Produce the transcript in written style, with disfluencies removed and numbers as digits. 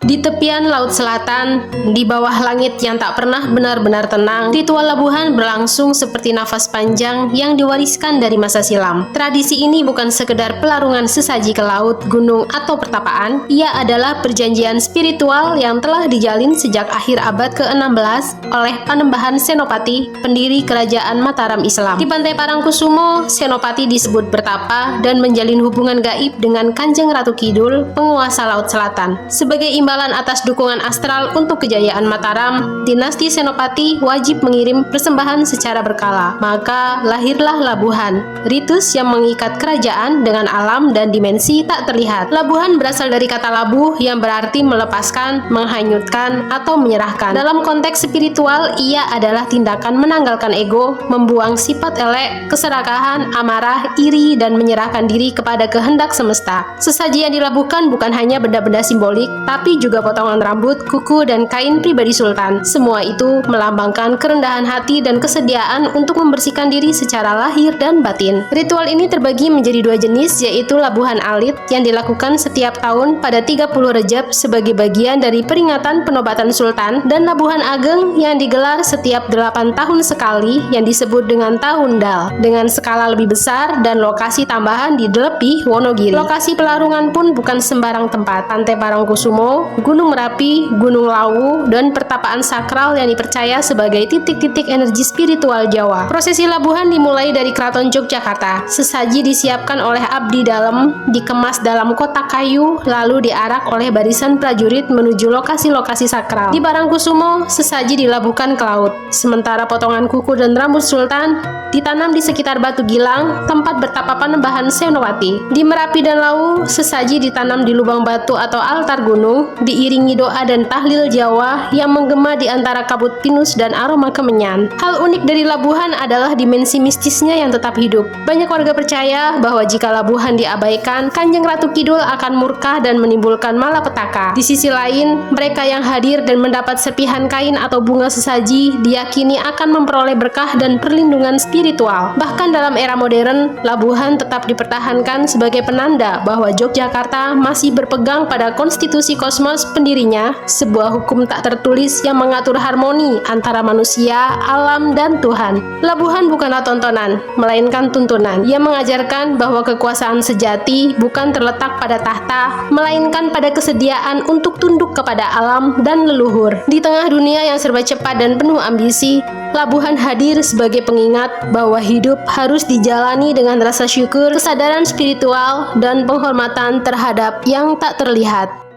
Di tepian Laut Selatan, di bawah langit yang tak pernah benar-benar tenang, ritual labuhan berlangsung seperti nafas panjang yang diwariskan dari masa silam. Tradisi ini bukan sekedar pelarungan sesaji ke laut, gunung, atau pertapaan. Ia adalah perjanjian spiritual yang telah dijalin sejak akhir abad ke-16 oleh Panembahan Senopati, pendiri Kerajaan Mataram Islam. Di Pantai Parangkusumo, Senopati disebut bertapa dan menjalin hubungan gaib dengan Kanjeng Ratu Kidul, penguasa Laut Selatan. Sebagai imbalan atas dukungan astral untuk kejayaan Mataram, dinasti Senopati wajib mengirim persembahan secara berkala. Maka lahirlah labuhan, ritus yang mengikat kerajaan dengan alam dan dimensi tak terlihat. Labuhan berasal dari kata labuh yang berarti melepaskan, menghanyutkan, atau menyerahkan. Dalam konteks spiritual, ia adalah tindakan menanggalkan ego, membuang sifat elek, keserakahan, amarah, iri, dan menyerahkan diri kepada kehendak semesta. Sesaji yang dilabuhkan bukan hanya benda-benda simbolik, tapi juga potongan rambut, kuku, dan kain pribadi sultan. Semua itu melambangkan kerendahan hati dan kesediaan untuk membersihkan diri secara lahir dan batin. Ritual ini terbagi menjadi dua jenis, yaitu labuhan alit yang dilakukan setiap tahun pada 30 Rejab sebagai bagian dari peringatan penobatan sultan, dan labuhan ageng yang digelar setiap 8 tahun sekali yang disebut dengan Tahun Dal, dengan skala lebih besar dan lokasi tambahan di Delepi, Wonogiri. Lokasi pelarungan pun bukan sembarang tempat. Pantai Parangkusumo, Gunung Merapi, Gunung Lawu, dan pertapaan sakral yang dipercaya sebagai titik-titik energi spiritual Jawa. Prosesi labuhan dimulai dari Keraton Yogyakarta. Sesaji disiapkan oleh abdi dalam, dikemas dalam kotak kayu, lalu diarak oleh barisan prajurit menuju lokasi-lokasi sakral. Di Parangkusumo, sesaji dilabuhkan ke laut. Sementara potongan kuku dan rambut sultan ditanam di sekitar Batu Gilang, tempat bertapa Panembahan Senopati. Di Merapi dan Lawu, sesaji ditanam di lubang batu atau altar gunung, diiringi doa dan tahlil Jawa yang menggema di antara kabut pinus dan aroma kemenyan. Hal unik dari labuhan adalah dimensi mistisnya yang tetap hidup. Banyak warga percaya bahwa jika labuhan diabaikan, Kanjeng Ratu Kidul akan murka dan menimbulkan malapetaka. Di sisi lain, mereka yang hadir dan mendapat serpihan kain atau bunga sesaji diyakini akan memperoleh berkah dan perlindungan spiritual. Bahkan dalam era modern, labuhan tetap dipertahankan sebagai penanda bahwa Yogyakarta masih berpegang pada konstitusi kosmos pendirinya, sebuah hukum tak tertulis yang mengatur harmoni antara manusia, alam, dan Tuhan. Labuhan bukanlah tontonan, melainkan tuntunan. Ia mengajarkan bahwa kekuasaan sejati bukan terletak pada tahta, melainkan pada kesediaan untuk tunduk kepada alam dan leluhur. Di tengah dunia yang serba cepat dan penuh ambisi, labuhan hadir sebagai pengingat bahwa hidup harus dijalani dengan rasa syukur, kesadaran spiritual, dan penghormatan terhadap yang tak terlihat.